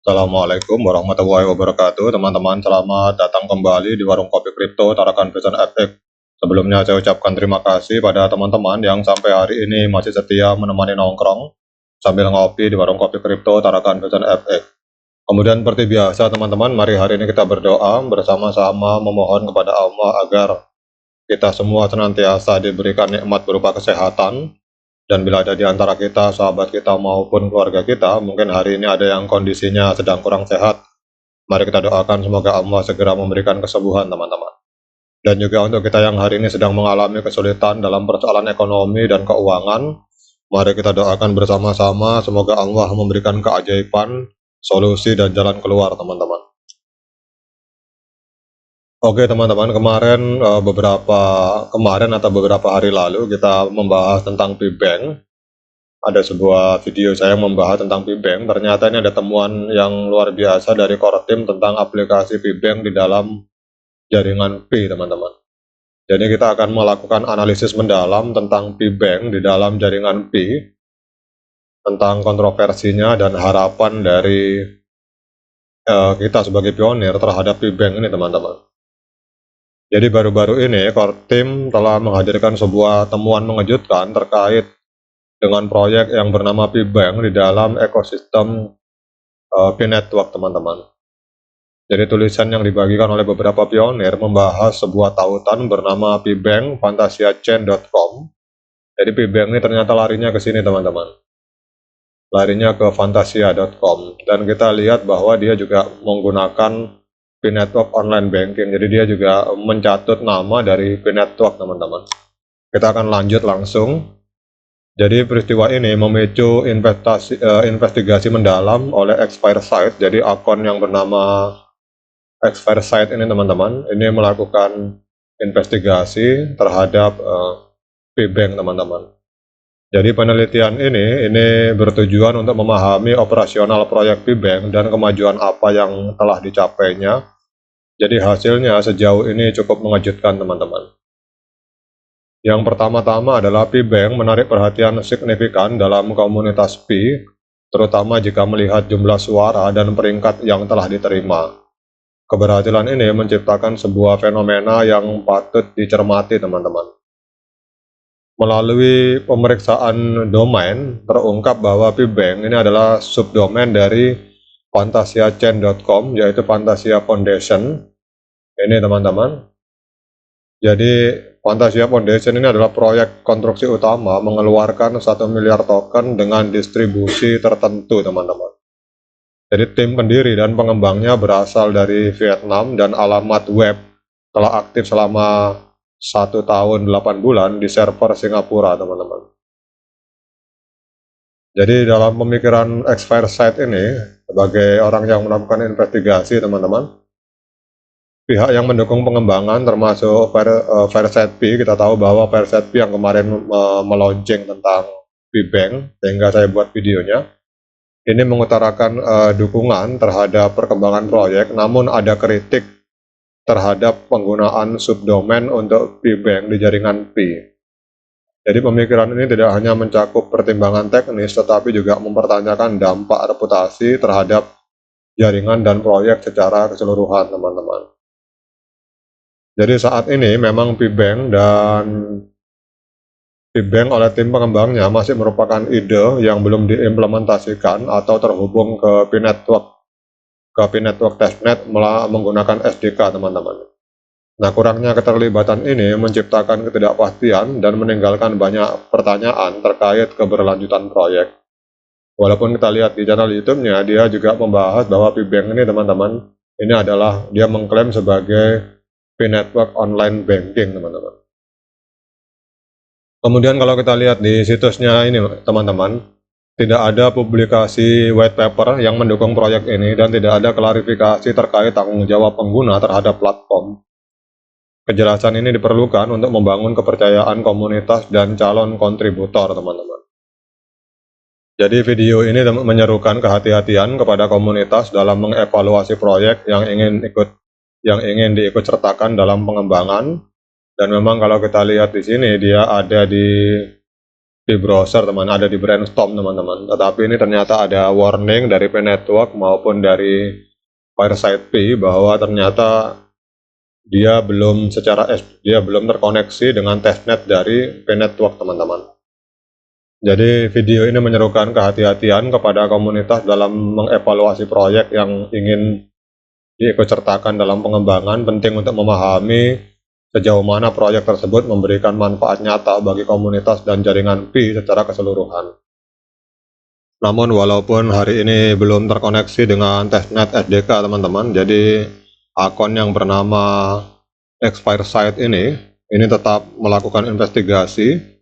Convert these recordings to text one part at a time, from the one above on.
Assalamualaikum warahmatullahi wabarakatuh. Teman-teman, selamat datang kembali di Warung Kopi Kripto Tarakan Vision FX. Sebelumnya saya ucapkan terima kasih pada teman-teman yang sampai hari ini masih setia menemani nongkrong sambil ngopi di Warung Kopi Kripto Tarakan Vision FX. Kemudian seperti biasa teman-teman, mari hari ini kita berdoa bersama-sama memohon kepada Allah agar kita semua senantiasa diberikan nikmat berupa kesehatan. Dan bila ada di antara kita, sahabat kita maupun keluarga kita, mungkin hari ini ada yang kondisinya sedang kurang sehat, mari kita doakan semoga Allah segera memberikan kesembuhan teman-teman. Dan juga untuk kita yang hari ini sedang mengalami kesulitan dalam persoalan ekonomi dan keuangan, mari kita doakan bersama-sama semoga Allah memberikan keajaiban, solusi dan jalan keluar teman-teman. Oke teman-teman, kemarin atau beberapa hari lalu kita membahas tentang P-Bank. Ada sebuah video saya yang membahas tentang P-Bank. Ternyata ini ada temuan yang luar biasa dari core team tentang aplikasi P-Bank di dalam jaringan P, teman-teman. Jadi kita akan melakukan analisis mendalam tentang P-Bank di dalam jaringan P, tentang kontroversinya dan harapan dari kita sebagai pionir terhadap P-Bank ini, teman-teman. Jadi baru-baru ini core team telah menghadirkan sebuah temuan mengejutkan terkait dengan proyek yang bernama P-Bank di dalam ekosistem P-Network, teman-teman. Jadi tulisan yang dibagikan oleh beberapa pionir membahas sebuah tautan bernama P-Bank fantasiachain.com. Jadi P-Bank ini ternyata larinya ke sini, teman-teman. Larinya ke fantasia.com, dan kita lihat bahwa dia juga menggunakan P-Network online banking. Jadi dia juga mencatut nama dari P-Network, teman-teman. Kita akan lanjut langsung. Jadi peristiwa ini memicu investigasi mendalam oleh Xfiresite. Jadi akun yang bernama Xfiresite ini, teman-teman, ini melakukan investigasi terhadap P-Bank, teman-teman. Jadi penelitian ini bertujuan untuk memahami operasional proyek P-Bank dan kemajuan apa yang telah dicapainya. Jadi hasilnya sejauh ini cukup mengejutkan, teman-teman. Yang pertama-tama adalah P-Bank menarik perhatian signifikan dalam komunitas P, terutama jika melihat jumlah suara dan peringkat yang telah diterima. Keberhasilan ini menciptakan sebuah fenomena yang patut dicermati, teman-teman. Melalui pemeriksaan domain, terungkap bahwa P-Bank ini adalah subdomain dari fantasiachain.com, yaitu Fantasia Foundation. Ini, teman-teman. Jadi Fantasia Foundation ini adalah proyek konstruksi utama mengeluarkan 1 miliar token dengan distribusi tertentu, teman-teman. Jadi tim pendiri dan pengembangnya berasal dari Vietnam dan alamat web telah aktif selama 1 tahun 8 bulan di server Singapura, teman-teman. Jadi dalam pemikiran Xfiresite ini, sebagai orang yang melakukan investigasi, teman-teman, pihak yang mendukung pengembangan termasuk Fireside P, kita tahu bahwa Fireside P yang kemarin meluncing tentang P-Bank, sehingga saya buat videonya, ini mengutarakan dukungan terhadap perkembangan proyek, namun ada kritik terhadap penggunaan subdomain untuk P-Bank di jaringan P. Jadi pemikiran ini tidak hanya mencakup pertimbangan teknis, tetapi juga mempertanyakan dampak reputasi terhadap jaringan dan proyek secara keseluruhan, teman-teman. Jadi saat ini memang P-Bank oleh tim pengembangnya masih merupakan ide yang belum diimplementasikan atau terhubung ke P-Network testnet menggunakan SDK, teman-teman. Nah, kurangnya keterlibatan ini menciptakan ketidakpastian dan meninggalkan banyak pertanyaan terkait keberlanjutan proyek. Walaupun kita lihat di channel YouTube-nya, dia juga membahas bahwa P-Bank ini, teman-teman, ini adalah dia mengklaim sebagai P-Network online banking, teman-teman. Kemudian kalau kita lihat di situsnya ini, teman-teman, tidak ada publikasi white paper yang mendukung proyek ini dan tidak ada klarifikasi terkait tanggung jawab pengguna terhadap platform. Kejelasan ini diperlukan untuk membangun kepercayaan komunitas dan calon kontributor, teman-teman. Jadi video ini menyerukan kehati-hatian kepada komunitas dalam mengevaluasi proyek yang ingin diikut sertakan dalam pengembangan. Dan memang kalau kita lihat di sini, dia ada di di browser teman, ada di Brainstorm teman-teman. Tetapi ini ternyata ada warning dari P-Network maupun dari Fireside Pi bahwa ternyata dia belum terkoneksi dengan testnet dari P-Network teman-teman. Jadi video ini menyerukan kehati-hatian kepada komunitas dalam mengevaluasi proyek yang ingin diikutsertakan dalam pengembangan. Penting untuk memahami sejauh mana proyek tersebut memberikan manfaat nyata bagi komunitas dan jaringan Pi secara keseluruhan. Namun walaupun hari ini belum terkoneksi dengan testnet SDK teman-teman, jadi akun yang bernama Xfireside ini tetap melakukan investigasi.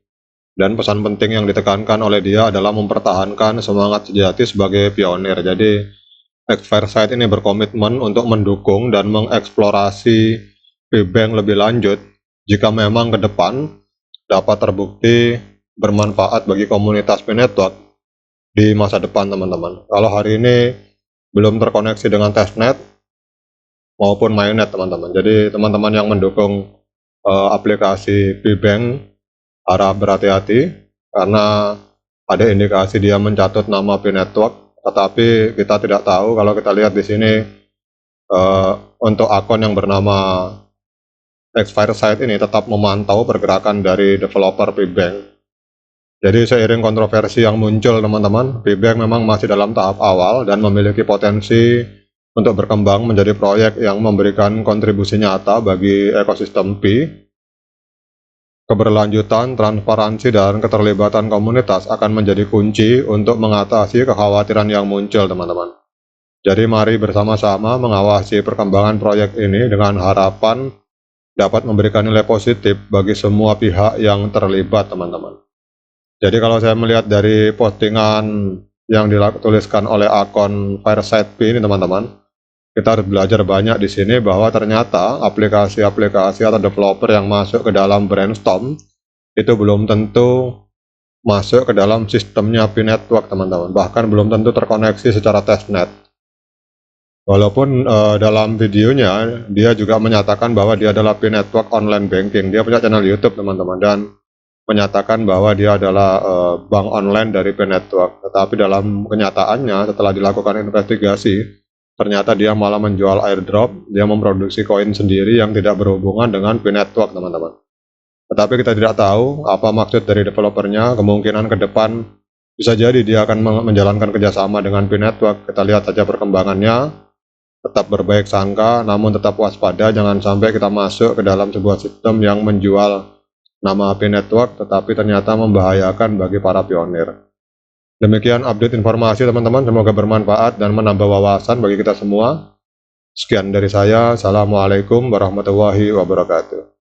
Dan pesan penting yang ditekankan oleh dia adalah mempertahankan semangat sejati sebagai pionir. Jadi Xfireside ini berkomitmen untuk mendukung dan mengeksplorasi P-Bank lebih lanjut jika memang ke depan dapat terbukti bermanfaat bagi komunitas P-Network di masa depan teman-teman. Kalau hari ini belum terkoneksi dengan testnet maupun mainnet teman-teman. Jadi teman-teman yang mendukung aplikasi P-Bank harap berhati-hati karena ada indikasi dia mencatut nama P-Network, tetapi kita tidak tahu. Kalau kita lihat di sini untuk akun yang bernama Xfireside ini tetap memantau pergerakan dari developer P-Bank. Jadi seiring kontroversi yang muncul teman-teman, P-Bank memang masih dalam tahap awal dan memiliki potensi untuk berkembang menjadi proyek yang memberikan kontribusi nyata bagi ekosistem Pi. Keberlanjutan, transparansi, dan keterlibatan komunitas akan menjadi kunci untuk mengatasi kekhawatiran yang muncul teman-teman. Jadi mari bersama-sama mengawasi perkembangan proyek ini dengan harapan dapat memberikan nilai positif bagi semua pihak yang terlibat teman-teman. Jadi kalau saya melihat dari postingan yang dituliskan oleh akun Fireside Pi ini teman-teman, kita harus belajar banyak di sini bahwa ternyata aplikasi-aplikasi atau developer yang masuk ke dalam Brainstorm itu belum tentu masuk ke dalam sistemnya P-Network teman-teman, bahkan belum tentu terkoneksi secara testnet. Walaupun dalam videonya dia juga menyatakan bahwa dia adalah P-Network online banking, dia punya channel YouTube teman-teman, dan menyatakan bahwa dia adalah bank online dari P-Network. Tetapi dalam kenyataannya setelah dilakukan investigasi, ternyata dia malah menjual airdrop, dia memproduksi koin sendiri yang tidak berhubungan dengan P-Network teman-teman. Tetapi kita tidak tahu apa maksud dari developernya. Kemungkinan ke depan bisa jadi dia akan menjalankan kerjasama dengan P-Network. Kita lihat saja perkembangannya. Tetap berbaik sangka, namun tetap waspada, jangan sampai kita masuk ke dalam sebuah sistem yang menjual nama P-Network tetapi ternyata membahayakan bagi para pionir. Demikian update informasi teman-teman, semoga bermanfaat dan menambah wawasan bagi kita semua. Sekian dari saya, Assalamualaikum warahmatullahi wabarakatuh.